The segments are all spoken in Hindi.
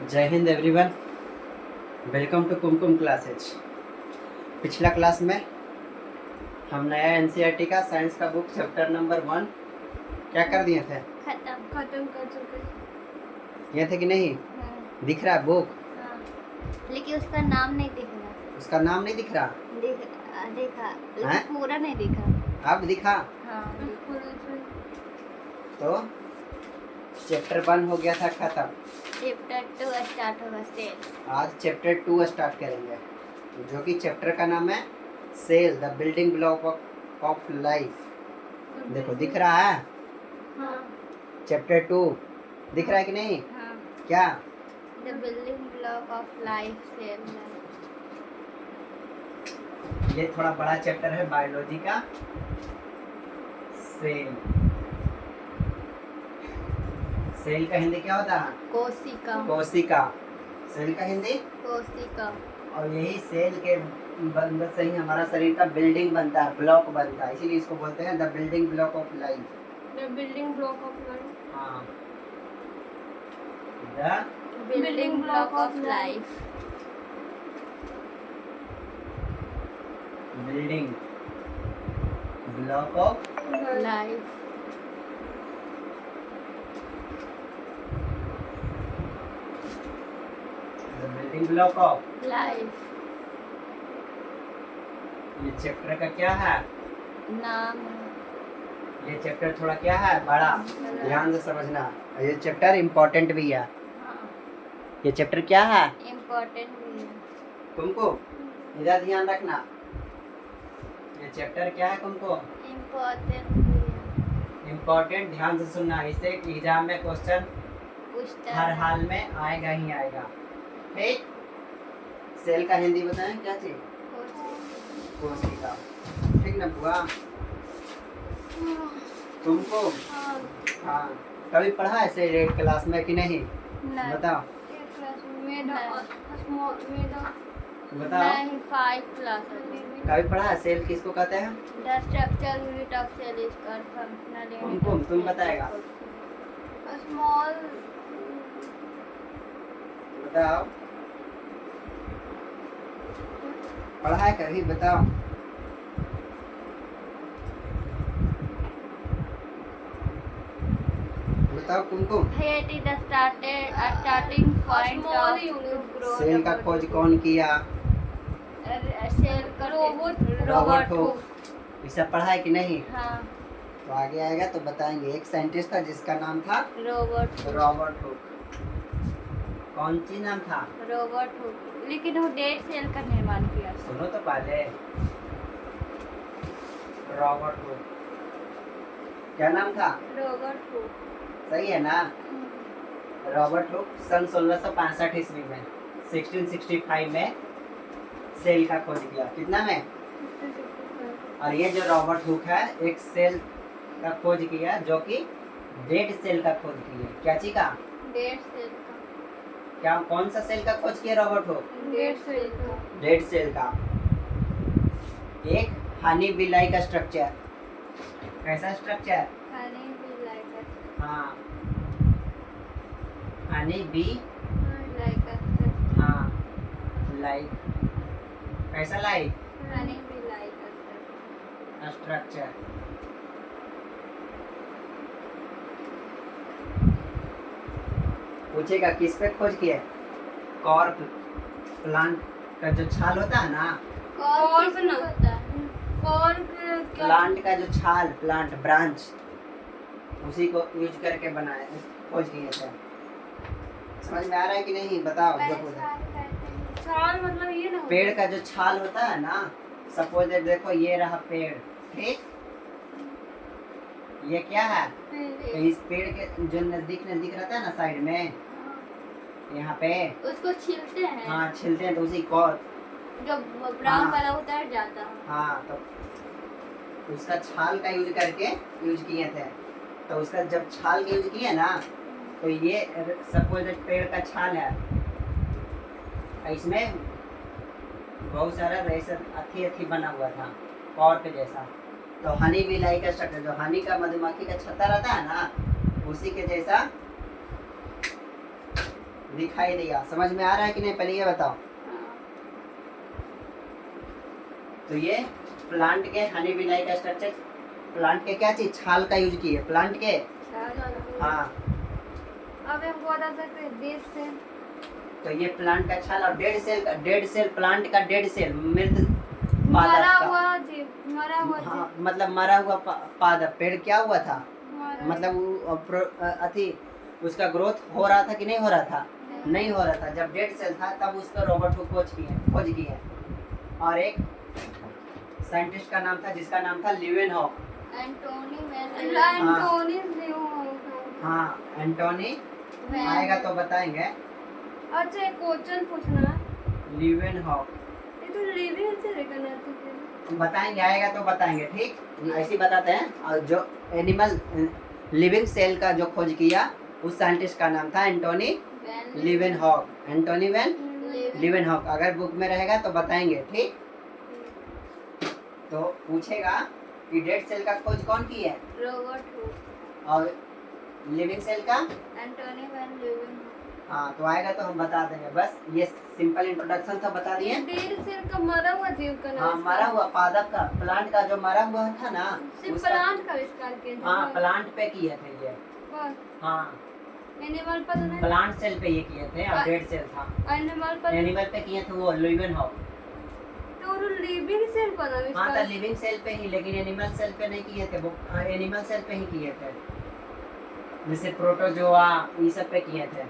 जय हिंद everyone, welcome to Kumkum classes. पिछला क्लास में हम नया एनसीईआरटी का साइंस का बुक चैप्टर नंबर 1 क्या कर दिए थे? खत्म कर चुके। ये थे कि नहीं? दिख रहा है बुक? हाँ। लेकिन उसका नाम नहीं दिख रहा। उसका नाम नहीं दिख रहा? देखा हैं? लेकिन पूरा नहीं दिखा। अब दिखा? हाँ तो चैप्टर 1 हो गया था खत्म। चैप्टर 2 स्टार्ट होगा सेल। आज चैप्टर 2 स्टार्ट करेंगे, जो कि चैप्टर का नाम है cell the building block of life. देखो दिख रहा है? हाँ चैप्टर 2 दिख रहा है कि नहीं? हाँ। क्या? The building block of life cell. ये थोड़ा बड़ा चैप्टर है बायोलॉजी का। सेल, सेल का हिंदी क्या होता है? कोशिका। कोशिका। सेल का हिंदी कोशिका। और यही सेल के मदद से ही हमारा शरीर का बिल्डिंग बनता है, ब्लॉक बनता है, इसीलिए इसको बोलते हैं the building block of life. The building block of life. हाँ, the building block of life. Building block of life. The building block of life. ये चैप्टर का क्या है? नाम ये चैप्टर थोड़ा क्या है, बड़ा, ध्यान से समझना। और ये चैप्टर इम्पोर्टेंट भी है। ये चैप्टर क्या है? इम्पोर्टेंट भी है। तुमको इधर ध्यान रखना। ये चैप्टर क्या है तुमको? इम्पोर्टेंट भी है। इम्पोर्टेंट, ध्यान से सुनना। इसे एग्जाम में क्वेश्चन पूछता हर है। हाल में आएगा ही आएगा। ठीक, सेल का हिंदी बताएं क्या चीज? कोशिका। ठीक ना बुआ? तुमको हाँ। हाँ कभी पढ़ा है सेल 8 क्लास में कि नहीं? नहीं। बताओ बताओ। नहीं 5 क्लास। कभी पढ़ा है सेल किसको कहते हैं? The structure unit of cell is called functional unit. कुमकुम तुम बताएगा? Small बताओ, पढ़ा है कभी? बताओ। बताओ Kumkum. height is the starting point of cell का खोज कौन किया? सेल का रॉबर्ट हुक। ये सब पढ़ा है कि नहीं? हाँ तो आगे आएगा तो बताएंगे। एक साइंटिस्ट था जिसका नाम था रॉबर्ट रॉबर्ट हुक। कौन सी नाम था? Robert Hooke. लेकिन वो डेड सेल का निर्माण किया। सुनो तो पहले। रॉबर्ट हुक, क्या नाम था? Robert Hooke. सही है ना? रॉबर्ट हुक सन 1665 ईस्वी में 1665 में सेल का खोज किया। कितना में? और ये जो रॉबर्ट हुक है एक सेल का खोज किया, जो कि डेड सेल का खोज किया। क्या चीज का? डेड सेल का। क्या, कौन सा सेल का खोज किया रॉबर्ट हुक? डेड सेल का। डेड सेल का। एक हनी बी लाइक स्ट्रक्चर। कैसा स्ट्रक्चर? खाने भी लाइक हाँ, हनी बी लाइक हाँ लाइक। कैसा लाइक? खाने भी लाइक स्ट्रक्चर। पूछेगा किस पे खोज किया? कॉर्क प्लांट का जो छाल होता है ना, कॉर्क ना होता है। कॉर्क प्लांट का जो छाल, प्लांट ब्रांच, उसी को यूज करके बनाए, खोज किए थे। समझ में आ रहा है कि नहीं? बताओ जो खोज। छाल मतलब ये ना पेड़ का जो छाल होता है ना, सपोज देखो ये रहा पेड़, ठीक? ये क्या है? तो इस पेड़ के जो नजदीक नजदीक रहता है ना साइड में, यहाँ पे उसको छीलते हैं। हाँ छिलते हैं, तो उसी को जो ब्राउन हाँ। वाला उतर जाता है। हाँ, तो उसका छाल का यूज करके यूज किए थे। तो उसका जब छाल का यूज किए ना, तो ये सपोज पेड़ का छाल है, इसमें बहुत सारा रेशा अथी बना हुआ था कॉर्क जैसा। तो हनी बी लाइक का स्ट्रक्चर, जो हनी का मधुमक्खी का छत्ता रहता है ना, उसी के जैसा दिखाई दिया। समझ में आ रहा है कि नहीं, पहले ये बताओ। तो ये प्लांट के honey be like structure, plant के क्या चीज, छाल का यूज किए प्लांट के। हाँ, अब हमको बता सकते हैं देश से। तो ये प्लांट का छाल और डेड सेल प्लांट का डेड सेल, मृत मरा पादप का। हुआ जीव, मरा हुआ हाँ, जीव, मतलब मरा हुआ पादप पेड़ क्या हुआ था, मरा मतलब अति उसका ग्रोथ हो रहा था कि नहीं हो रहा था, नहीं हो रहा था। जब डेड सेल था तब उसका रॉबर्ट हुक खोज किए। और एक साइंटिस्ट का नाम था जिसका नाम था ल्यूवेनहॉक। एंटोनी हाँ, एंटोनी आएगा तो बताएंगे। अच्छा, एक क्वेश्चन पूछना। ल्यूवेनहॉक ये तो लिविंग से रिकॉग्नाइज बताएंगे, आएगा तो बताएंगे, ठीक। ऐसे ही बताते हैं। और जो एनिमल लिविंग सेल का जो खोज किया उस साइंटिस्ट का नाम था एंटोनी ल्यूवेनहॉक। एंटोनी ल्यूवेनहॉक अगर बुक में रहेगा तो बताएंगे, ठीक। तो पूछेगा कि डेड सेल का खोज कौन की है, रॉबर्ट हुक। और लिविंग सेल का एंटोनी वैन ल्यूवेनहॉक। हाँ, तो आएगा तो हम बता देंगे। बस ये सिंपल इंट्रोडक्शन था, बता दिए। डेड सेल का मरा हुआ जीव का नाम। हाँ, मरा हुआ पादप का, प्लांट का जो मरा हुआ था ना, सिर्फ उसका। प्लांट का आविष्कार किए थे। हाँ, प्लांट पे किए थे ये। बस हाँ, एनिमल पर नहीं। प्लांट सेल पे ये किए थे और डेड सेल था। एनिमल पर एनिमल पे किए थे वो ल्यूवेनहॉक। तो वो लिविंग सेल पर हाँ, आविष्कार। तो लिविंग सेल पे ही, लेकिन एनिमल सेल पे नहीं किए थे वो। एनिमल सेल पे ही किए थे, जैसे प्रोटोजोआ ये सब पे किए थे,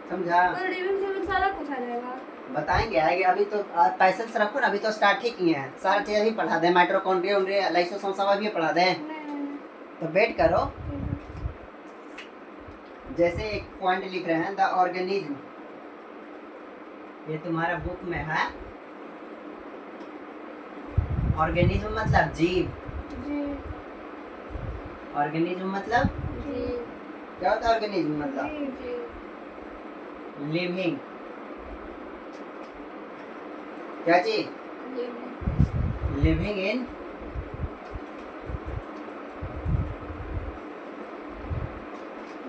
समझा। तो लिविंग सेल में सारा कुछ आ जाएगा। बताएंगे, आएंगे। अभी तो पैसेंस रखो ना, अभी तो स्टार्ट ही किए हैं। सारा चीज अभी पढ़ा दें, माइटोकॉन्ड्रिया लाइसोसोम सब अभी पढ़ा दें। नहीं। तो वेट करो। ठीक है। जैसे एक पॉइंट लिख रहे हैं, द ऑर्गेनिज्म, ये तुम्हारा बुक में है। ऑर्गेनिज्म मतलब जीव। जी ऑर्गेनिज्म मतलब जी क्या होता है, ऑर्गेनिज्म मतलब जी जी लिविंग, क्या चीज, लिविंग इन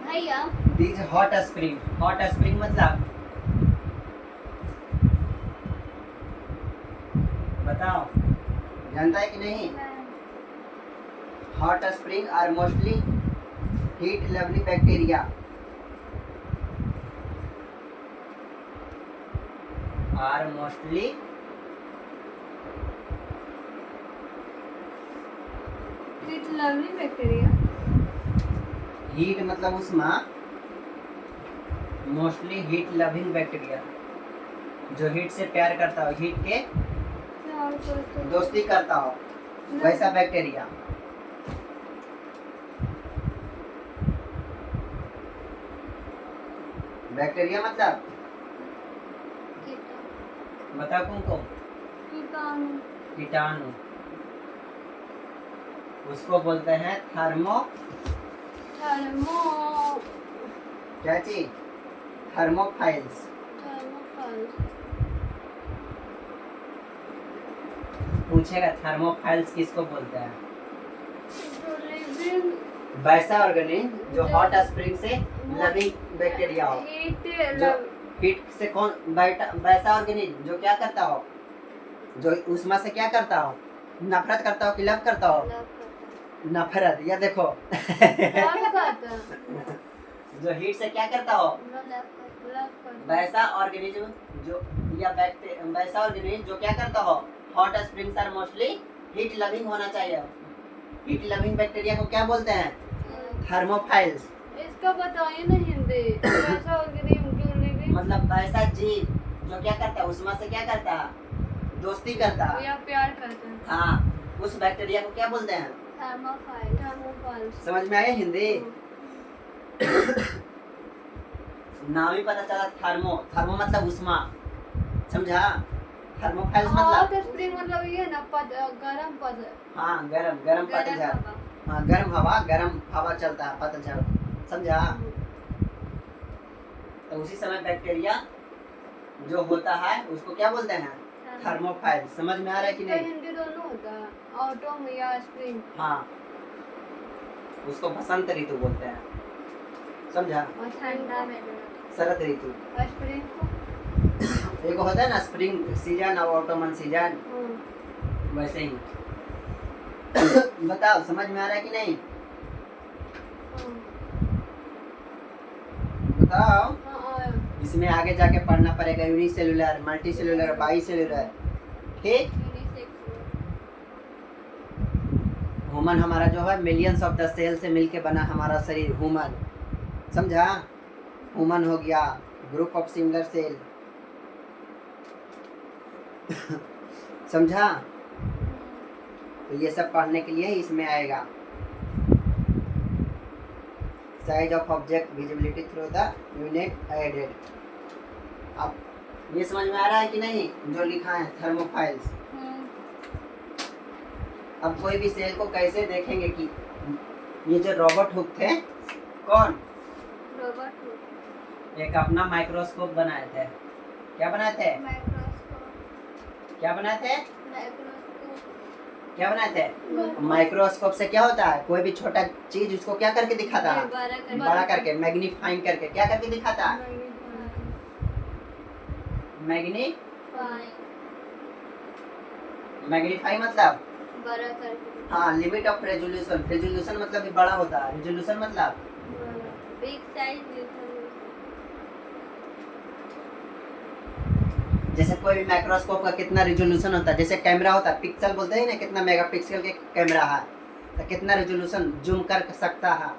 भैया this hot spring. Hot spring मतलब बताओ, जानता है कि नहीं। Hot spring are mostly heat lovely bacteria, are mostly heat lovely bacteria. Heat मतलब उष्मा, मोस्टली हीट लविंग बैक्टीरिया, जो हीट से प्यार करता हो, हीट के दोस्ती करता हो, वैसा बैक्टीरिया। बैक्टीरिया मतलब बता तुमको, कीटाणु। उसको बोलते हैं थर्मो क्या चीज, थर्मोफाइल्स। पूछेगा थर्मोफाइल्स किसको बोलते हैं। वैसा ऑर्गेनिज्म जो हॉट स्प्रिंग से लविंग बैक्टीरिया हो, जो हीट से कौन वैसा ऑर्गेनिज्म जो क्या करता हो, जो उष्मा से क्या करता हो, नफरत करता हो कि लव करता हो, नफरत। या देखो जो हीट से क्या करता हो, वैसा ऑर्गेनिज्म जो, या वैसा ऑर्गेनिज्म जो क्या करता हो, hot springs are mostly heat loving होना चाहिए। हीट लविंग बैक्टीरिया को क्या बोलते हैं, थर्मोफाइल्स। इसका बताइए ना हिंदी। ऐसा ऑर्गेनिज्म जो लिविंग मतलब वैसा जीव जो क्या करता है, उष्मा से क्या करता है, दोस्ती करता है, या प्यार करते हैं। हाँ, उस बैक्टीरिया को क्या बोलते हैं, थर्मोफाइल्स। समझ में आया हिंदी। नाम ही पता चला, थर्मो। थर्मो मतलब उष्मा, समझा। थर्मोफाइल्स हॉट मतलब स्प्रिंग मतलब ये ना गरम पद। हाँ, गरम पतझड़। हाँ, गरम हवा चलता है, पतझड़, समझा। तो उसी समय बैक्टीरिया जो होता है उसको क्या बोलते हैं, थर्मोफाइल। समझ में आ रहा है कि नहीं। हिंदी दोनों होता है, ऑटम या स्प्रिंग। हाँ, उसको बसंत ऋतु बोलते हैं, समझा। और ठंडा में शरद ऋतु। स्प्रिंग को एक होता है ना स्प्रिंग सीजन और ऑटोमन सीजन, वैसे ही। बताओ समझ में आ रहा है कि नहीं? बताओ। इसमें आगे जाके पढ़ना पड़ेगा unicellular, multi cellular, by cellular. ठीक। ह्यूमन हमारा जो है मिलियंस ऑफ द सेल से मिलके बना हमारा शरीर ह्यूमन, समझा? ह्यूमन हो गया ग्रुप ऑफ सिमिलर सेल, समझा? तो ये सब पढ़ने के लिए इसमें आएगा। Size of object, visibility through the unit added. अब ये समझ में आ रहा है कि नहीं जो लिखा है थर्मोफाइल्स? अब कोई भी सेल को कैसे देखेंगे कि ये जो रॉबर्ट हुक थे, कौन? रॉबर्ट हुक एक अपना माइक्रोस्कोप बनाए थे। क्या बनाए थे? क्या बनाए थे? क्या बनाए थे? माइक्रोस्कोप से क्या होता है? कोई भी छोटा चीज उसको क्या करके दिखाता है? बड़ा करके, मैग्नीफाइंग करके। क्या करके दिखाता है? मैग्नीफाई मतलब बड़ा करके। हाँ, लिमिट ऑफ रेजोल्यूशन। रेजोल्यूशन मतलब भी बड़ा होता है, रेजोल्यूशन मतलब बिग साइज। जैसे कोई भी माइक्रोस्कोप का कितना रेजोल्यूशन होता है, जैसे कैमरा होता है, पिक्सल बोलते हैं ना, कितना मेगापिक्सल के कैमरा है, तो कितना रेजोल्यूशन जूम कर सकता है,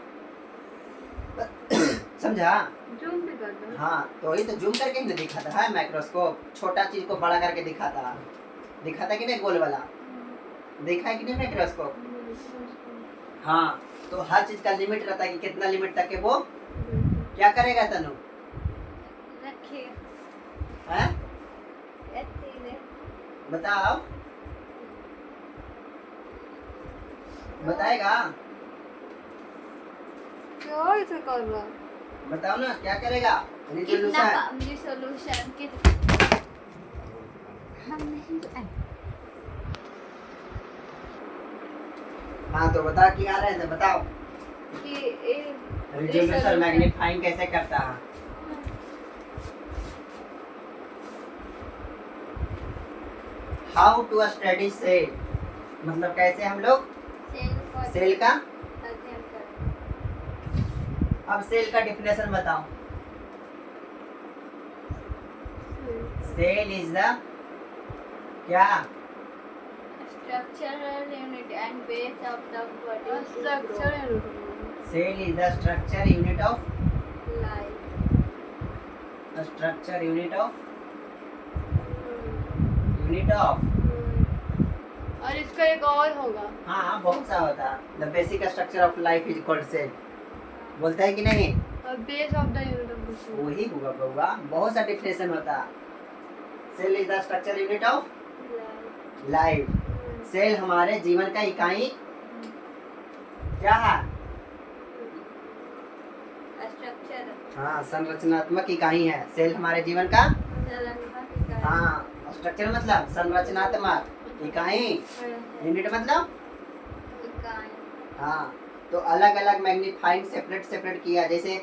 समझा? जूम भी करता है। हाँ, तो वही तो जूम करके ही दिखाता है माइक्रोस्कोप। छोटा चीज को बड़ा करके दिखाता है, दिखाता कि नहीं? गोल वाला देखा है कि नहीं माइक्रोस्कोप? हाँ, तो हर चीज का लिमिट रहता है कि कितना लिमिट तक के वो क्या करेगा तनु? रखिए। हैं? बताओ, बताएगा? क्या इसे कर रहा? बताओ ना क्या करेगा? कितना रिजोल्यूशन कितना? हम नहीं। हाँ, तो बता क्या आ रहा है, बताओ। कि रेजोल्यूशन मैग्नीफाइंग कैसे करता है? हाउ टू स्टडी सेल, मतलब कैसे हम लोग सेल का। अब सेल का डिफिनेशन बताओ। सेल इज द क्या? structural unit and base of the body. Cell is the structure unit of Life. a structure unit of और इसका एक और होगा। हाँ, बहुत सा होता है। The basic structure of life is called cell। बोलता है कि नहीं? Base of the unit of the cell. वही होगा, बहुत सा डिफिनेशन होता है। Cell is the structure unit of life। Cell हमारे जीवन का इकाई क्या है? स्ट्रक्चर। हाँ, संरचनात्मक इकाई है सेल हमारे जीवन का। हाँ, स्ट्रक्चर मतलब संरचनात्मक, इकाई यूनिट मतलब इकाई। हाँ, तो अलग अलग मैग्नीफाइंग सेपरेट किया, जैसे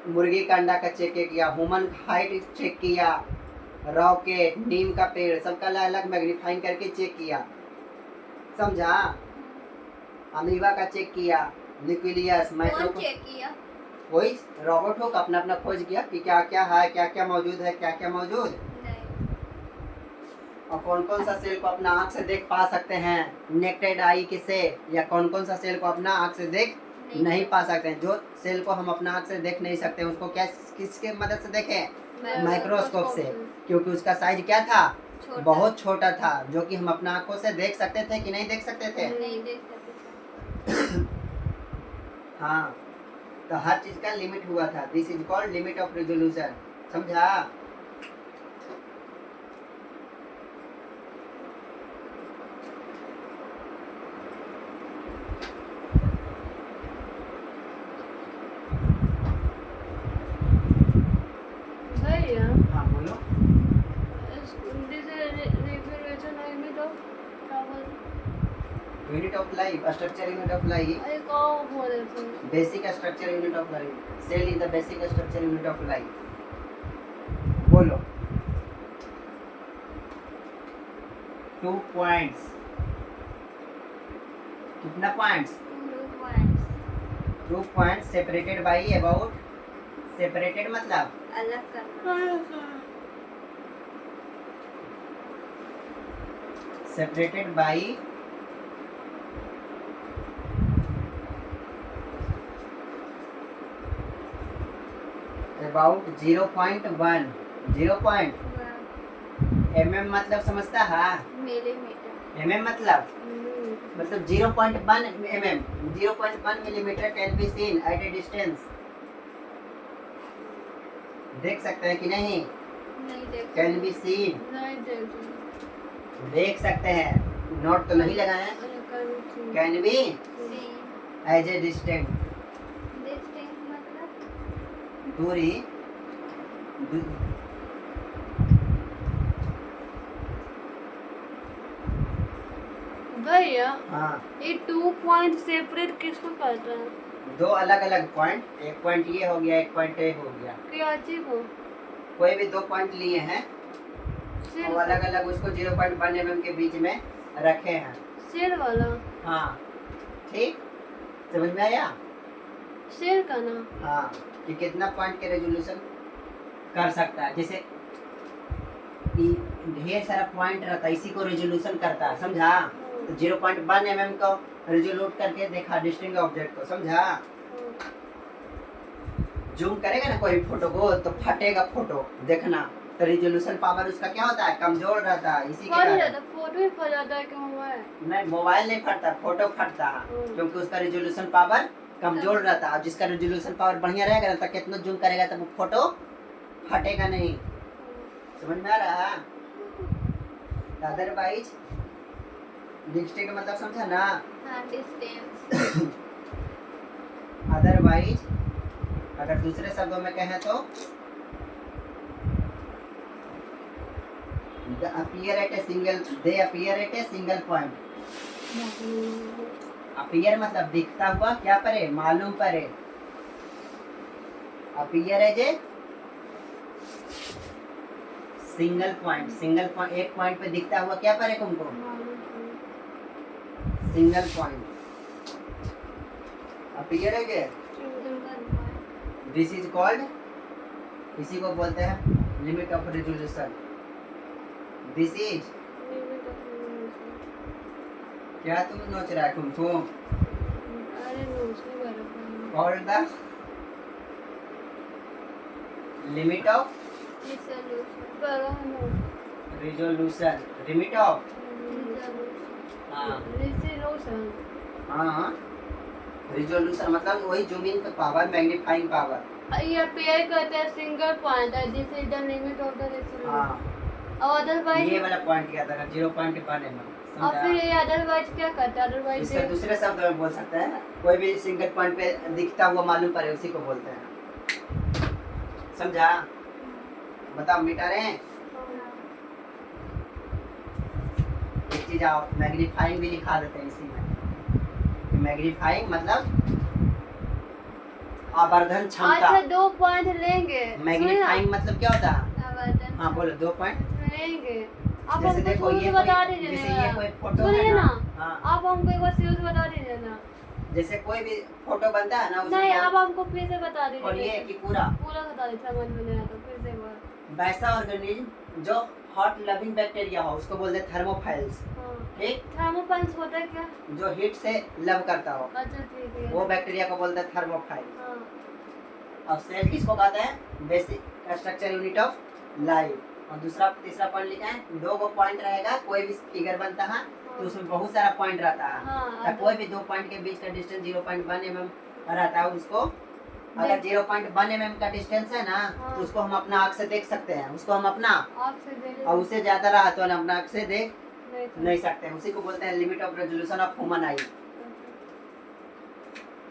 मुर्गी का अंडा का चेक किया, ह्यूमन हाइट चेक किया, रॉकेट, नीम का पेड़, सबका अलग अलग मैग्नीफाइंग करके चेक किया, समझा? अमीबा का चेक किया, न्यूक्लियस, कौन चेक किया? वही रॉबर्ट हुक अपना अपना खोज किया कि क्या क्या है, क्या क्या मौजूद है, क्या क्या मौजूद नहीं। और कौन कौन सा सेल को अपना आँख से देख पा सकते हैं नेकेड आई से, या कौन कौन सा सेल को अपना आँख से देख नहीं पा सकते हैं। जो सेल को हम अपना आँख से देख नहीं सकते उसको क्या किसके मदद से देखें? माइक्रोस्कोप से, क्योंकि उसका साइज क्या था? बहुत छोटा था, जो कि हम अपना आंखों से देख सकते थे कि नहीं देख सकते थे? नहीं देख सकते। हाँ, तो हर चीज का लिमिट हुआ था। This is called limit of resolution, समझा? हाँ, बोलो। Unit of life, structure unit of life, basic structure unit of life. Cell is the basic structure unit of life. बोलो 2 पॉइंट्स, कितना points? 2 points. 2 points separated by about, separated मतलब अलग करना. Separated by about 0.1, 0. mm मतलब समझता है? मिलीमीटर. mm मतलब 0.1 mm, 0.1 millimetre can be seen at a distance. देख सकते हैं कि नहीं? नहीं देख. कैन बी सीन, नहीं देख. देख सकते हैं. नोट तो नहीं लगाना है. Can be see. As a distance, distance मतलब दूरी, भैया हाँ. ये 2 पॉइंट सेपरेट किसको करता है? दो अलग अलग पॉइंट, एक पॉइंट ये हो गया, एक पॉइंट ये हो गया. क्या चीज को? कोई भी 2 पॉइंट लिए हैं शेर और अलग अलग उसको 0.1 mm के बीच में रखे हैं. शेर वाला. हाँ ठीक, समझ में आया? शेर का ना. हाँ, कि कितना पॉइंट के रेजोल्यूशन कर सकता है. जैसे कि ढेर सारा पॉइंट रहता है, इसी को रेजोल्यूशन करता है, समझा? तो 0.1 mm को रेजोल्यूट करके देखा डिस्टिंक्ट ऑब्जेक्ट को, समझा? जूम करेगा ना कोई फोटो को तो फटेगा फोटो, देखना. तो रेजोल्यूशन पावर उसका क्या होता है? कमजोर रहता है. इसी के फट कारण जाता, फोटो ही फट जाता है कि मोबाइल. नहीं, मोबाइल नहीं फटता, फोटो फटता है, क्योंकि उसका रेजोल्यूशन पावर कमजोर रहता है. और जिसका रेजोल्यूशन पावर बढ़िया रहेगा तो कितना जूम करेगा तो वो फोटो फटेगा नहीं. समझ में आ रहा है? अदरवाइज डिस्टिंक्ट मतलब समझा ना? हाँ डिस्टेंस. अदरवाइज अगर दूसरे शब्दों में कहें तो they appear at a single point. Appear मतलब दिखता हुआ, क्या परे? मालूम परे. Appear as a single point, single point, एक पॉइंट पे दिखता हुआ, क्या परे तुमको? Single point. Appear as a, this is called, इसी को बोलते हैं limit of resolution. This is, क्या तुम नोच रहा है तुमको? अरे नोचने वाला called the limit of resolution. Limit of, हाँ हाँ, रेजोल्यूशन मतलब वही जूम इन का पावर, मैग्नीफाइंग पावर. ये पेयर करते हैं सिंगल पॉइंट है, this is the limit of the resolution. हाँ, और अदरवाइज ये वाला पॉइंट क्या था? 0.1 mm. और फिर ये अदरवाइज क्या करता है? अदरवाइज इसका दूसरे शब्द में बोल सकते हैं, कोई भी सिंगल पॉइंट पे दिखता हुआ मालूम पड़े, उसी को बोलते हैं. समझा? बताओ मिटा रहे हैं? एक चीज आप मैग्नीफाइंग भी लिखा देते हैं इसी में. मैग्नीफाइंग मतलब आवर्धन क्षमता. अच्छा 2 पॉइंट लेंगे. मैग्नीफाइंग मतलब क्या होता है? आवर्धन. हाँ बोलो, 2 पॉइंट. लेंगे. आप जैसे हमको देखो शुरू ये से बता कोई, दीजिए जैसे ये कोई फोटो सुनिए है ना. ना. हाँ, आप हमको एक बार शुरू से बता दीजिए ना. जैसे कोई भी फोटो बनता है ना, नहीं उसको आप हमको फिर से बता और ये दीजिए. कि पूरा पूरा बता दीजिए, समझ में नहीं आता फिर से एक बार. वैसा ऑर्गेनिज्म जो हॉट लविंग बैक्टीरिया हो उसको बोलते हैं थर्मोफाइल्स. हाँ. ठीक, थर्मोपाइल्स होता है क्या? जो हीट से लव करता हो अच्छा ठीक है. वो बैक्टीरिया को बोलते हैं थर्मोफाइल. हाँ. और सेल किसको कहते हैं? Basic structure unit of life. और दूसरा तीसरा पॉइंट लिखा है, 2 पॉइंट रहेगा. कोई भी फिगर बनता है तो उसमें बहुत सारा पॉइंट रहता है. हाँ, तो कोई भी 2 पॉइंट के बीच का डिस्टेंस 0.1 mm रहता है. उसको अगर 0.1 mm का डिस्टेंस है ना, हाँ. तो उसको हम अपना आँख से देख सकते हैं. उसको हम अपना, आपसे देख और उससे ज्यादा रहा तो हम अपना आँख से देख नहीं नहीं सकते हैं. उसी को बोलते हैं limit of resolution of human eye.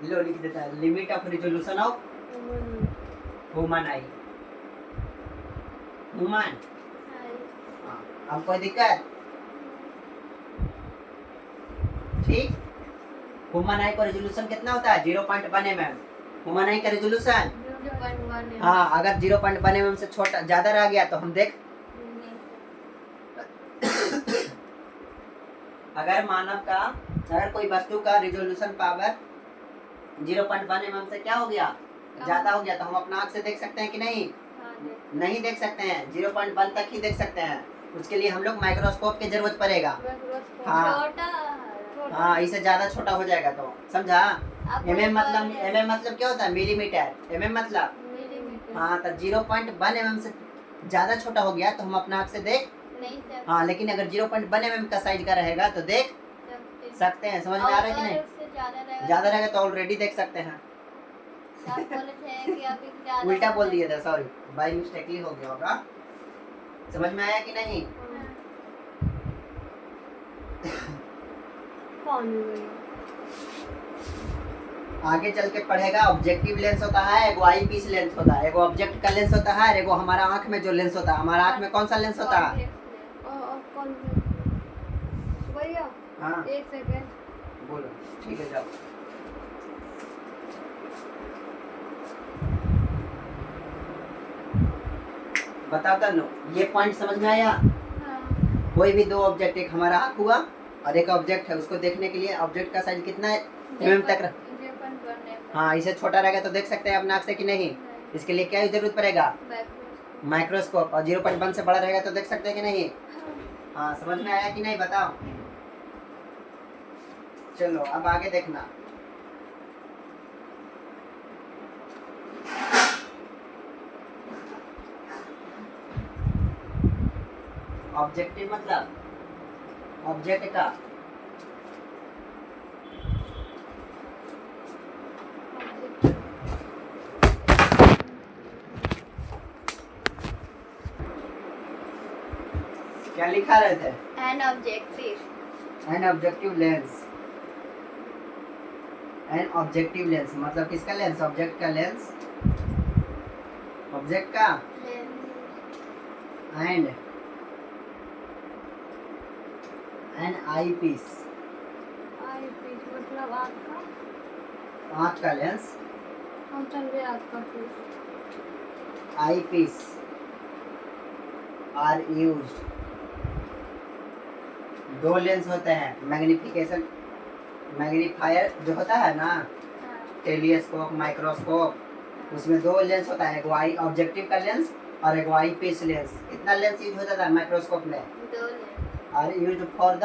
लो लिख देता है, limit of resolution of human eye. Human. हाँ, अब कोई दिक्कत? ठीक, ह्यूमन आई का रेजोल्यूशन कितना होता है? 0.1 mm. ह्यूमन आई का रेजोल्यूशन 0.1 mm. हाँ, अगर 0.1 mm से छोटा ज्यादा रह गया तो हम देख, अगर अगर कोई वस्तु का रिजोल्यूशन पावर 0.1 mm से क्या हो गया, ज्यादा हो गया, तो हम अपना आँख से देख सकते हैं कि नहीं? नहीं देख सकते हैं, 0.1 तक ही देख सकते हैं। उसके लिए हम लोग माइक्रोस्कोप की जरूरत पड़ेगा। हाँ हाँ, इससे ज्यादा छोटा हो जाएगा तो समझा। mm मतलब क्या होता है? मिलीमीटर। mm मतलब हाँ, तो 0.1 mm से ज्यादा छोटा हो गया तो हम अपना आँख से देख नहीं सकते। हाँ, लेकिन अगर 0.1 mm का साइज का रहेगा तो देख सकते हैं। समझ में आ रहा है कि नहीं? ज्यादा रहेगा तो ऑलरेडी देख सकते हैं। उल्टा बोल दिया था, सॉरी, बाय मिस्टेकली हो गया होगा। समझ में आया कि नहीं? आगे चल के पढ़ेगा। ऑब्जेक्टिव लेंस होता है, एगो आई पीस लेंस होता है, एगो ऑब्जेक्ट का लेंस होता है, एगो हमारा आंख में जो लेंस होता है। हमारा आंख में कौन सा लेंस होता है? भैया हाँ 1 सेकंड बोलो, ठीक है, जाओ। बताओ तनु, ये पॉइंट समझ में आया? कोई भी दो ऑब्जेक्ट, एक हमारा आँख हुआ और एक ऑब्जेक्ट है, उसको देखने के लिए ऑब्जेक्ट का साइज कितना है? mm तक। हाँ, इसे छोटा रहेगा तो देख सकते हैं अपना आँख से कि नहीं? इसके लिए क्या जरूरत पड़ेगा? माइक्रोस्कोप। और 0.1 से बड़ा रहेगा तो देख सकते हैं कि नहीं? हाँ, समझ में आया कि नहीं बताओ? चलो अब आगे देखना। ऑब्जेक्टिव मतलब ऑब्जेक्ट का क्या लिखा रहे थे? An objective. An objective lens. An objective lens मतलब किसका लेंस? ऑब्जेक्ट का लेंस। ऑब्जेक्ट का एंड एन आई पीस। मतलब आँख का लेंस। हम चल आपका आई पीस आर यूज्ड। दो लेंस होते हैं। मैग्निफिकेशन, मैग्नीफायर जो होता है ना, टेलीस्कोप, माइक्रोस्कोप, उसमें दो लेंस होता है, एगो आई ऑब्जेक्टिव का लेंस और एगो आई पीस लेंस। कितना लेंस यूज होता था माइक्रोस्कोप में? 2 लेंस। और used for the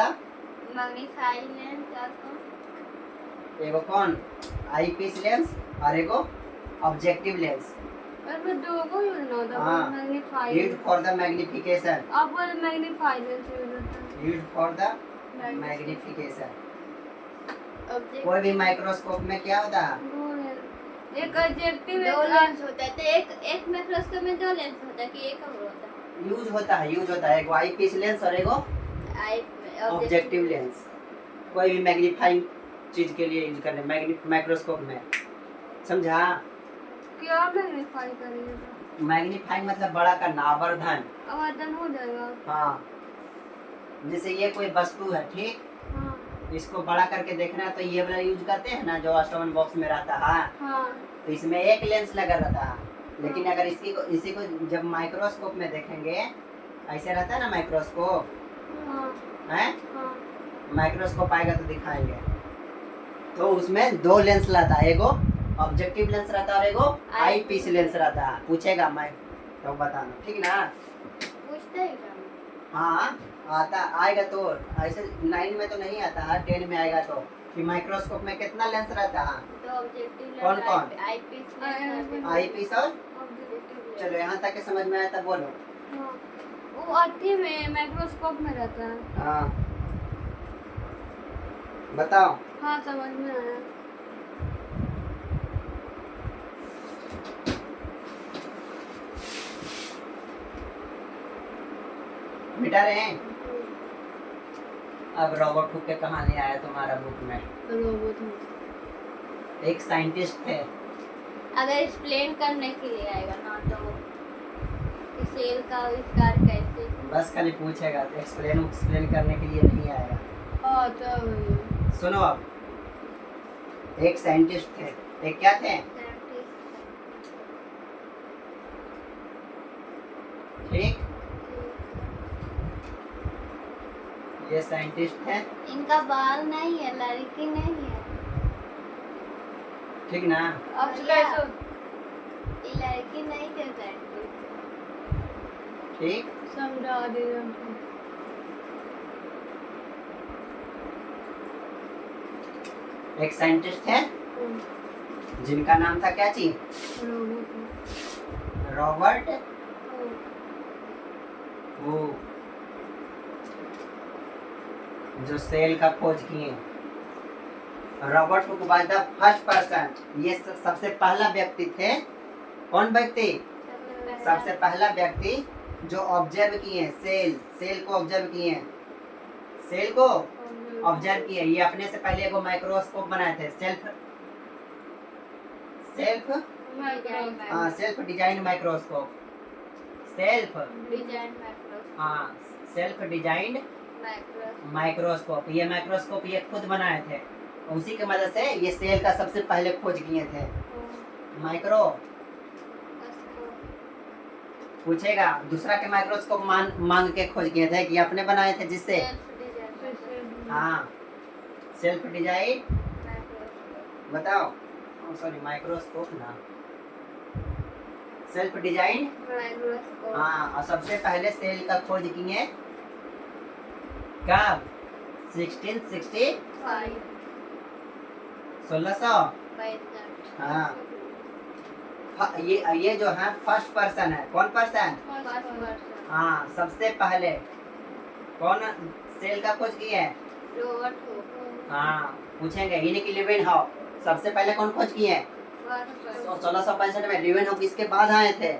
magnifying lens. एगो कौन? आई पीस लेंस और एगो ऑब्जेक्टिव लेंस। अरे दो को यूज ना होता। हाँ, magnifying used for the magnification. अब बोले मैग्नीफाइंग लेंस यूज होता है। Used for the magnification. Object कोई भी माइक्रोस्कोप में क्या होता है? एक ऑब्जेक्टिव 2 लेंस होता है। तो एक माइक्रोस्कोप में 2 लेंस होता है कि एक और होता है? यूज होता है एगो आई पीस लेंस और एगो ऑब्जेक्टिव लेंस। कोई भी मैग्नीफाइंग चीज के लिए यूज करने माइक्रोस्कोप में। समझा? क्या मैग्नीफाई करेंगे? मैग्नीफाइंग मतलब बड़ा करना, आवर्धन। आवर्धन हो जाएगा। हाँ, जैसे ये कोई वस्तु है, ठीक, हाँ इसको बड़ा करके देखना है तो ये वाला यूज करते हैं ना, जो अस्टोन बॉक्स में रहता है। हाँ तो इसमें एक लेंस लगा रहता है, लेकिन अगर इसी को जब माइक्रोस्कोप में देखेंगे, ऐसे रहता है ना माइक्रोस्कोप, है माइक्रोस्कोप आएगा तो दिखाएंगे, तो उसमें दो लेंस रहता है, एगो ऑब्जेक्टिव लेंस रहता है और एगो आई पीस लेंस रहता है। पूछेगा मैं तो बताना, ठीक ना? पूछते हैं क्या? हाँ आता आएगा तो, ऐसे 9 में तो नहीं आता है, 10 में आएगा तो, कि माइक्रोस्कोप में कितना लेंस रहता है? तो ऑब्जेक्टिव लेंस, कौन कौन? आई पीस, आई पीस और ऑब्जेक्टिव। चलो यहाँ तक के समझ में आया तब बोलो। हाँ, वो अथी में माइक्रोस्कोप में रहता है। हाँ बताओ। हाँ समझ में आया। मिटा रहे हैं। अब रॉबर्ट हुक के कहानी आया तुम्हारा बुक में। रोबोट एक साइंटिस्ट थे। अगर एक्सप्लेन करने के लिए आएगा ना तो सेल का आविष्कार कैसे? बस खाली पूछेगा, एक्सप्लेन करने के लिए नहीं आएगा। हाँ तो सुनो अब, एक साइंटिस्ट थे। एक क्या थे? ठीक। ये साइंटिस्ट है, इनका बाल नहीं है, लड़की नहीं है। ठीक ना। अब कैसे ये लड़की नहीं थे साइंटिस्ट। ठीक। समझा दे एक साइंटिस्ट है जिनका नाम था क्या चीज, रॉबर्ट वो, जो सेल का खोज किए। Robert Hooke was the first person, ये सबसे पहला व्यक्ति थे। कौन व्यक्ति? सबसे पहला व्यक्ति जो ऑब्जर्व किए सेल को ऑब्जर्व किए, सेल को ऑब्जर्व किए। ये अपने से पहले एगो माइक्रोस्कोप बनाए थे, self design microscope, self designed microscope. ये माइक्रोस्कोप ये खुद बनाए थे, उसी की मदद से ये सेल का सबसे पहले खोज किए थे। माइक्रो पूछेगा दूसरा के माइक्रोस्कोप मांग के खोज किए थे कि अपने बनाए थे, जिससे हाँ सेल्फ डिजाइन बताओ, सॉरी माइक्रोस्कोप ना, सेल्फ डिजाइन। हाँ, और सबसे पहले सेल का खोज किए कब? 1660 1600। हाँ, ये जो है फर्स्ट पर्सन है। कौन पर्सन? हाँ, सबसे पहले कौन सेल का खोज किया है? हाँ, पूछेंगे इन्हीं की लिवेन हाउ सबसे पहले कौन खोज किए हैं? 1665 में। लिवेन हाउ इसके बाद आए थे,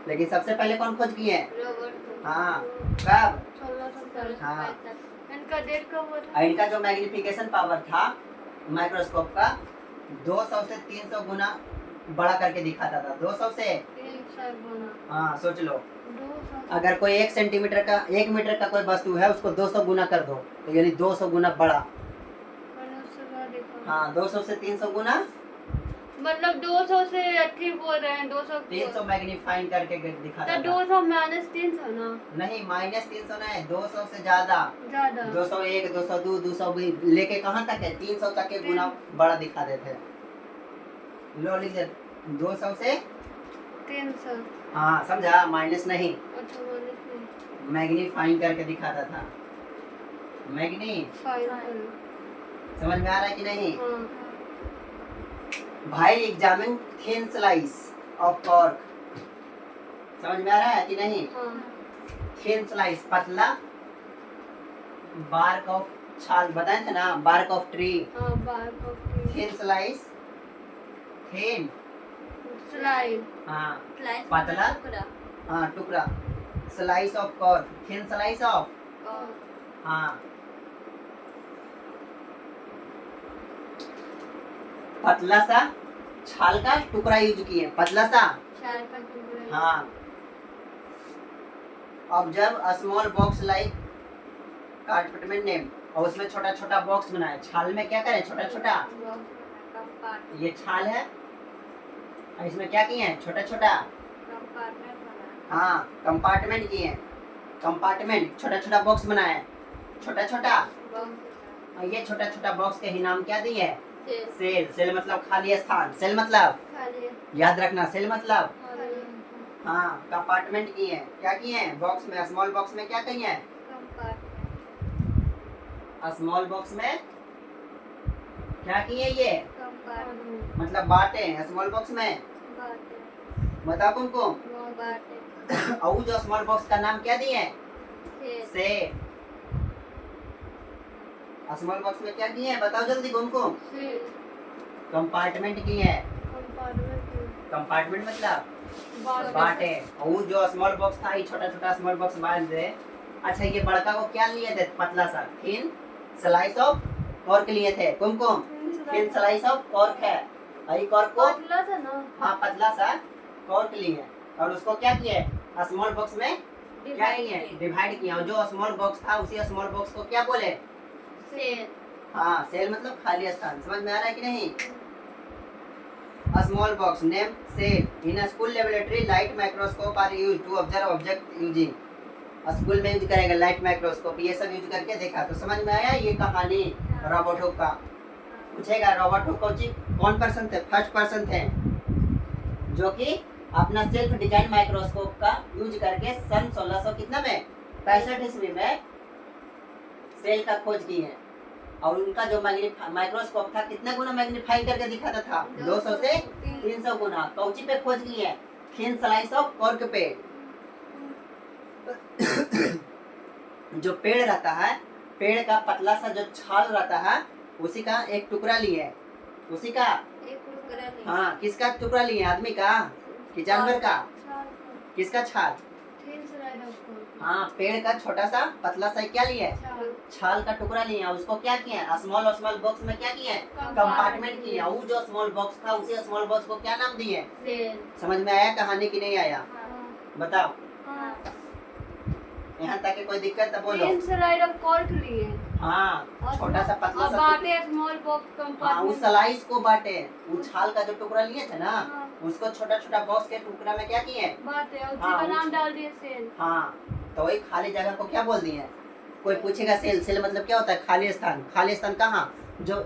लेकिन सबसे पहले कौन खोज किए हैं? हाँ, कब? हाँ, इनका डेट कब हुआ था? और इनका जो मैग्निफिकेशन पावर था माइक्रोस्कोप का 200 से 300 गुना बड़ा करके दिखाता था। 200 से 300 गुना। हाँ, सोच लो 200 अगर कोई 1 सेंटीमीटर का 1 मीटर का कोई वस्तु है उसको 200 गुना कर दो तो यानी 200 गुना बड़ा। मैंने उससे बाद देखा। हाँ, 200 से 300 गुना, मतलब 200 से ठीक बोल रहे हैं, 200 300 मैग्नीफाइंग करके दिखाता तो था। 200 माइनस 300 ना, नहीं, -300 नहीं, 200 से ज्यादा। ज्यादा 201, 202, 200 भी लेके कहाँ तक है? 300 तक के गुना बड़ा दिखा देते। लो लिख दे 200 से 300। हाँ, समझा? माइनस नहीं, अच्छा माइनस नहीं, मैग्नीफाइंग करके दिखाता था। मैग्नी फाइनल। समझ में आ रहा है कि नहीं? हाँ भाई examine thin slice of cork, समझ में आ रहा है कि नहीं? हाँ थिन स्लाइस पतला, बार्क ऑफ छाल बताए थे ना, बार्क ऑफ ट्री। हाँ बार कॉपी थिन स्लाइस, थिन स्लाइड। हाँ पतला, हाँ टुकड़ा, slice of cork, thin slice of हाँ पतला सा छाल का टुकड़ा यूज किए, पतला सा। हाँ, observe a small box like compartment name, और उसमें छोटा छोटा बॉक्स बनाए। छाल में क्या करें? छोटा छोटा, ये छाल है और इसमें क्या किए हैं? छोटा छोटा हाँ कंपार्टमेंट किए हैं, कंपार्टमेंट छोटा छोटा बॉक्स बनाए, छोटा छोटा। और ये छोटा छोटा बॉक्स के ही नाम क्या दिए? सेल। सेल मतलब खाली स्थान, सेल मतलब याद रखना, सेल मतलब हाँ कंपार्टमेंट किए हैं। क्या किए हैं? बॉक्स में, स्मॉल बॉक्स में क्या किए हैं? स्मॉल बॉक्स में क्या किए? ये मतलब बांटे हैं स्मॉल बॉक्स में। बताओ तुमको। और जो स्मॉल बॉक्स का नाम क्या दिए? सेल। स्मॉल बॉक्स में क्या किए हैं? बताओ जल्दी तुमको। कंपार्टमेंट किए हैं। कंपार्टमेंट मतलब बांटे। और जो स्मॉल बॉक्स था ये छोटा छोटा स्मॉल बॉक्स बांट दे। अच्छा, ये बड़का को क्या लिए थे? पतला सा थिन स्लाइस ऑफ कॉर्क लिए थे। कुमकुम थिन स्लाइस ऑफ कॉर्क है, और कॉर्क को पतला सा ना, हाँ पतला सा कॉर्क लिए और उसको क्या किए? स्मॉल बॉक्स में क्या किए? डिवाइड किया। और जो स्मॉल बॉक्स था उसी स्मॉल बॉक्स को क्या बोले? हाँ सेल मतलब खाली स्थान। समझ में आ रहा है कि नहीं? small box named cell in a school laboratory. Light microscope are used to observe object using. School में यूज करेगा लाइट माइक्रोस्कोप, ये सब यूज करके देखा। तो समझ में आया ये कहानी रॉबर्ट हुक का। पूछेगा रॉबर्ट हुक कौन पर्सन थे? फर्स्ट पर्सन थे जो कि अपना सेल्फ डिजाइन माइक्रोस्कोप का यूज करके सन 1600 कितना में 65 ईस्वी में सेल का खोज की है। और उनका जो माइक्रोस्कोप था कितना गुना मैग्नीफाई करके दिखाता था? 200 से 300 गुना। कौची पे खोज की है? थिन स्लाइस ऑफ कॉर्क पे। जो पेड़ रहता है, पेड़ का पतला सा जो छाल रहता है उसी का एक टुकड़ा लिए, उसी का एक टुकड़ा नहीं। हाँ, किसका टुकड़ा लिए? आदमी का कि जानवर का? किसका छाल? हाँ, पेड़ का छोटा सा पतला सा क्या लिए? छाल का टुकड़ा लिए। उसको क्या किया? स्मॉल बॉक्स में क्या किया? कंपार्टमेंट किया। वो जो स्मॉल बॉक्स था उसी स्मॉल बॉक्स को क्या नाम दिए? समझ में आया कहानी की नहीं आया? बताओ। यहाँ तक के कोई दिक्कत तो बोलो। हाँ, छोटा सा पतला सा स्मॉल बॉक्स हाँ, उस स्लाइस को बांटे। वो छाल का जो टुकड़ा लिए थे ना, उसको छोटा छोटा बॉक्स के टुकड़ा में क्या किए? का नाम डाल दिए सेल। हाँ, तो वही खाली जगह को क्या बोल दिए? कोई पूछेगा सेल, सेल मतलब क्या होता है? खाली स्थान। खाली स्थान कहाँ? जो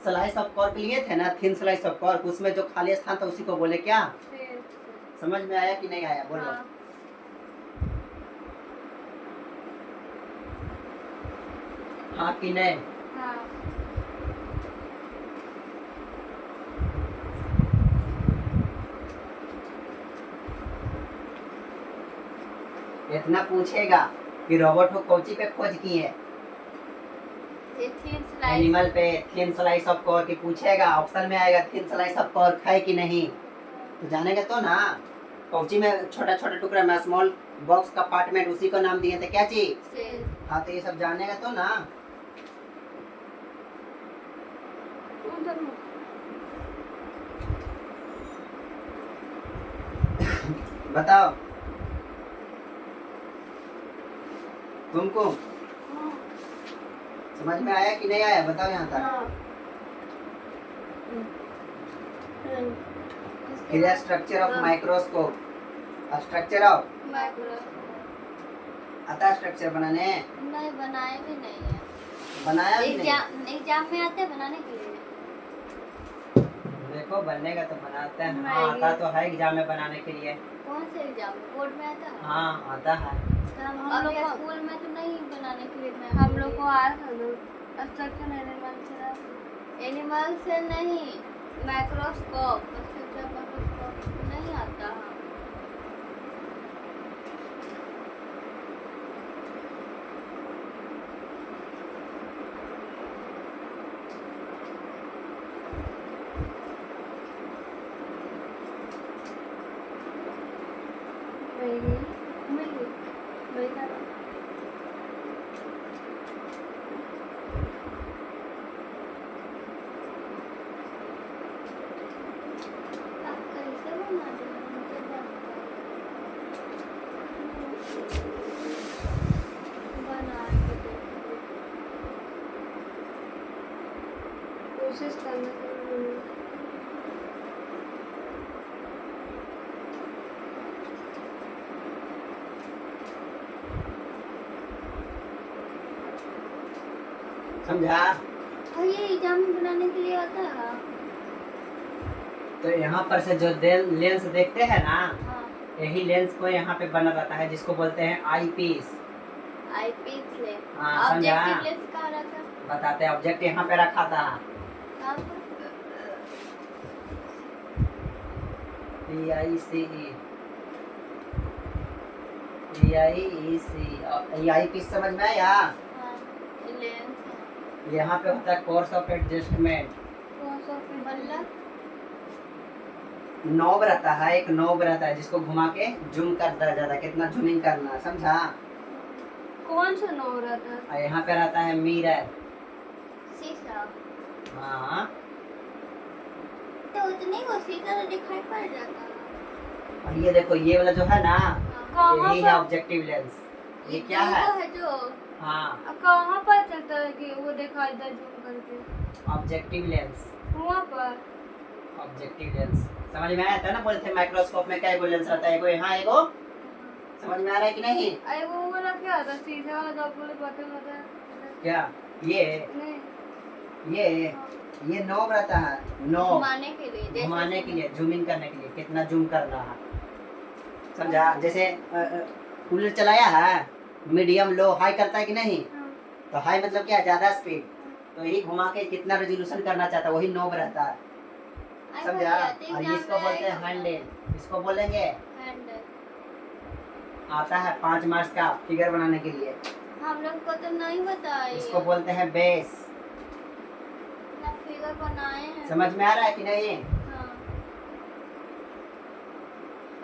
स्लाइस ऑफ कॉर्क लिए थे ना, थिन स्लाइस ऑफ कॉर्क, उसमें जो खाली स्थान था उसी को बोले क्या? समझ में आया कि नहीं आया? बोलो। हाँ कि नहीं? इतना पूछेगा कि रॉबर्ट हुक कौची पे खोज की है? एनिमल पे, थिन स्लाइस ऑफ कॉर्क की पूछेगा। ऑप्शन में आएगा थिन स्लाइस ऑफ कॉर्क है कि नहीं, तो जानेगा तो ना। कौची में छोटा छोटा टुकड़ा में स्मॉल बॉक्स का पार्टमेंट, उसी को नाम दिए थे क्या चीज? हाँ, तो ये सब जानेगा तो ना। बताओ तुमको समझ में आया कि नहीं आया? बताओ यहाँ तक। Clear structure of microscope. Structure of आता स्ट्रक्चर बनाने? नहीं, बनाए भी नहीं है। बनाया भी नहीं? एग्जाम में आते हैं बनाने के लिए। देखो बनने का तो बनाते हैं। हाँ, आता तो है एग्जाम में बनाने के लिए। कौन से एग्जाम में? बोर्ड में आता है? हाँ, आता है। हम लोग स्कूल में तो नहीं बनाने के लिए। हम लोग को आया था स्ट्रक्चर एनिमल से नहीं, माइक्रोस्कोप नहीं आता है। कोशिश करना समझा? और ये एग्जाम बनाने के लिए आता है। तो यहाँ पर से जो लेंस देखते हैं ना, हाँ। यही लेंस को यहाँ पे बना रहता है जिसको बोलते हैं आई पीस। आईपीस ले। हाँ, समझा? ऑब्जेक्टिव लेंस कहाँ रखा? बताते हैं। ऑब्जेक्ट यहाँ पे रखा था। कहाँ पर? PICE आई पीस समझ में आया? हाँ, लेंस यहाँ पे होता है कोर्स ऑफ एडजस्टमेंट। कौन सा बल्ला? नॉब रहता है, एक नॉब रहता है जिसको घुमा के जूम करता जाता है, कितना जूमिंग करना, समझा? कौन सा नौ रहता है? और यहाँ पे रहता है मिरर। शीशा। हाँ, तो उतनी को शीशा तो दिखाई पड़ जाता है। और ये देखो ये वाला जो है ना, कहाँ यही है पर? Objective lens. ये क्या है? है जो हाँ, कहाँ पर चलता है कि वो दिखाई दे जूम करके? Objective lens. वहाँ पर ऑब्जेक्टिव लेंस समझ में आया था ना, बोलते हैं माइक्रोस्कोप में क्या लेंस रहता है, एगो यहाँ एगो, समझ में आ रहा है कि नहीं? अरे वो वाला क्या आता सीधा वाला जो बोले बटन होता है क्या ये नहीं ये नॉब रहता है, नॉब घुमाने के लिए, जैसे घुमाने के लिए, जूम इन करने के लिए, कितना जूम करना है, समझा? जैसे कूलर चलाया है, मीडियम लो हाई करता है कि नहीं, हाँ, तो हाई मतलब क्या, ज्यादा स्पीड, तो यही घुमा के कितना रेजोल्यूशन करना चाहता है, वही नॉब रहता है, आई समझा? भैया, और इसको बोलते हैं हैंडल, इसको बोलेंगे, हैंडल। आता है 5 मार्क्स का फिगर बनाने के लिए, हम लोग को तो नहीं बताया, इसको बोलते हैं बेस, ना फिगर बनाए हैं। समझ में आ रहा है कि नहीं? हाँ।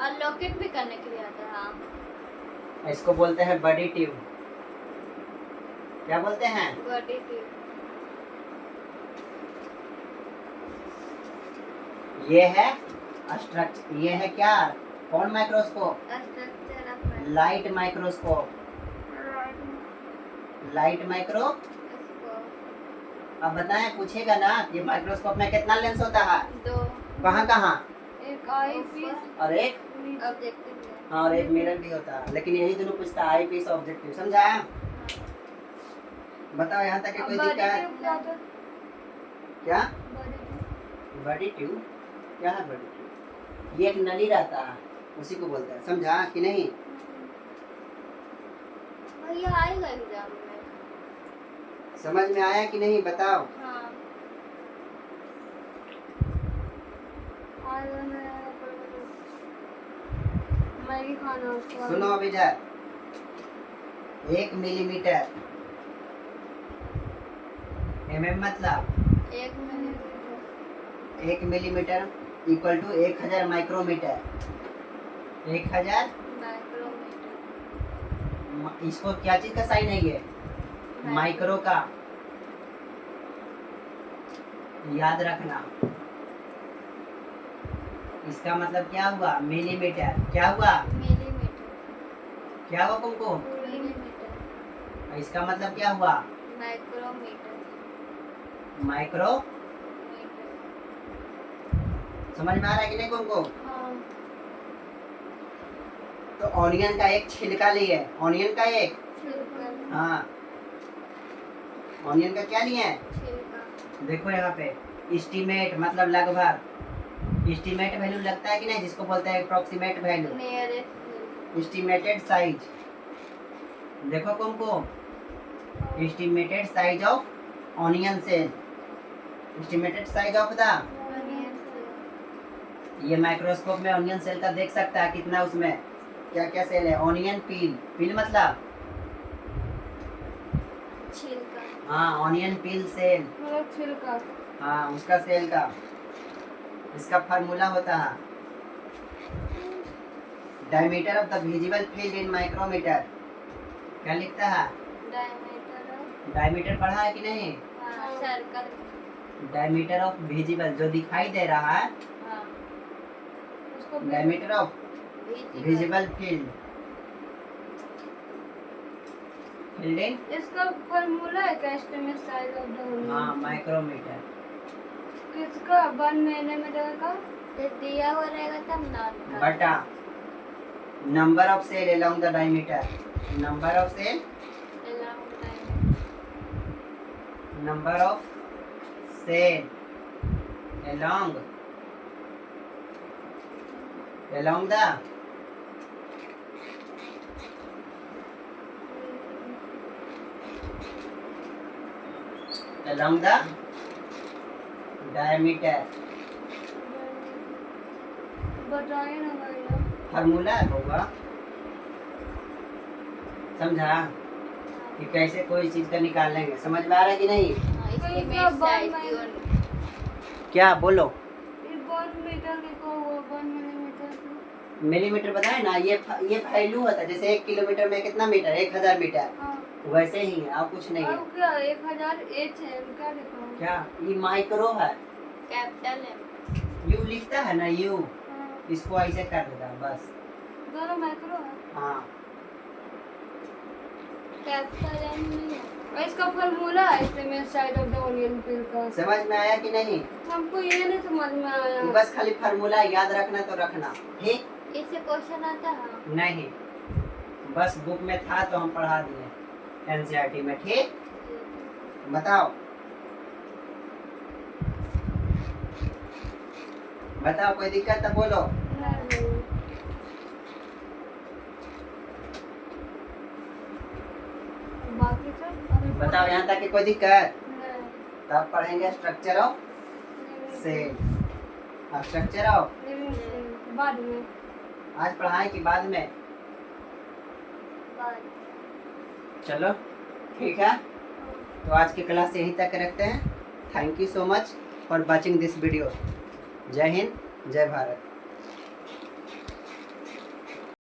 और लॉकेट भी करने के लिए आता है। हाँ, इसको बोलते हैं बॉडी ट्यूब, क्या बोलते हैं? Body tube. ये है स्ट्रक्चर, ये है क्या, कौन microscope? Structure of light microscope, light micro. इसको अब बताएं, पूछेगा ना, ये माइक्रोस्कोप में कितना लेंस होता है, दो कहाँ कहाँ, एक आई पीस और एक, ऑब्जेक्टिव है। हाँ, और एक मिरर भी होता है, लेकिन यही दोनों पूछता है, आई पीस ऑब्जेक्टिव, समझा? बताओ यहाँ तक कि कोई दिक्कत है? क्या बॉडी ट्यूब, क्या है बॉडी ट्यूब? ये एक नली रहता है, उसी को बोलते हैं, समझा कि नहीं? भैया आएगा एग्जाम में। समझ में आया कि नहीं, बताओ? हाँ, मैगी खाना उसको सुनो अब इधर, 1 मिलीमीटर, मतलब एक minute. 1 millimetre equal to 1000 micrometre, 1000। Micrometre. इसको क्या चीज का साइन है ये, माइक्रो का, याद रखना। इसका मतलब क्या हुआ, मिलीमीटर, क्या हुआ, मिलीमीटर। क्या हुआ तुमको? मिलीमीटर। इसका मतलब क्या हुआ, माइक्रोमीटर। माइक्रो। मीटर। समझ में आ रहा है कि नहीं तुमको? हाँ तो ऑनियन का एक छिलका लिए, ऑनियन का एक, छिलका। हाँ, ऑनियन का क्या लिए हैं? छिलका। देखो यहाँ पे, एस्टीमेट मतलब लगभग, एस्टीमेट वैल्यू लगता है कि नहीं, जिसको बोलते हैं approximate value, nearest. Estimated size. देखो तुमको, estimated size of onion cell, estimated size of the, ये माइक्रोस्कोप में ऑनियन सेल का देख सकता है कितना, उसमें क्या क्या सेल है। ऑनियन पील, पील मतलब, छिलका। हाँ, ऑनियन पील सेल, मतलब छिलका। हाँ, उसका सेल का, इसका फार्मूला होता है diameter of the visible field in micrometre, क्या लिखता है? डायमीटर। डायमीटर पढ़ा है कि नहीं? हाँ, सर्कल। डायमीटर ऑफ विजिबल, जो दिखाई दे रहा है, हाँ, उसको diameter of visible field, field इन, इसका फॉर्मूला है क्या, एस्टिमेट साइज ऑफ द हाँ, माइक्रोमीटर। किसका 1 मिलीमीटर का? तो दिया हुआ रहेगा तब ना निकाल। बटा number of cell along the diameter, number of cell, Along diameter. Number of cell along, along the, along the diameter, बताइए ना भैया। फार्मूला है होगा, समझा कि कैसे कोई चीज का निकाल लेंगे, समझ में आ रहा है कि नहीं? हाँ, इसका estimate वन size में- क्या बोलो, ये 1 मीटर लिखा हुआ, 1 मिलीमीटर का। मिलीमीटर बताए ना, ये वैल्यू होता है, जैसे 1 किलोमीटर में कितना मीटर, 1000 मीटर, हाँ वैसे ही है, और कुछ नहीं है। अब क्या 1000 एच है, क्या लिखा हुआ? क्या ये माइक्रो है, कैपिटल M। यू लिखता है ना, यू, हाँ, इसको ऐसे कर देता है बस, दोनों माइक्रो है। हाँ, कैपिटल M नहीं है। और इसका फॉर्मूला है इसमें साइड ऑफ द ओनियन पिल का। समझ में आया कि नहीं? हमको ये नहीं समझ में आया। तू बस खाली फार्मूला याद रखना तो रखना, ठीक? इससे क्वेश्चन आता है? नहीं, बस बुक में था तो हम पढ़ा दिए एनसीईआरटी में, ठीक? बताओ बताओ, कोई दिक्कत तो बोलो। नहीं। बाकी सब बताओ यहाँ तक कि कोई दिक्कत? नहीं। तब पढ़ेंगे स्ट्रक्चर ऑफ सेल। अब स्ट्रक्चर ऑफ बाद में। आज पढ़ाए कि बाद में? बाद। चलो ठीक है, तो आज की क्लास यहीं तक रखते हैं। Thank you so much for watching this video. जय हिंद, जय भारत।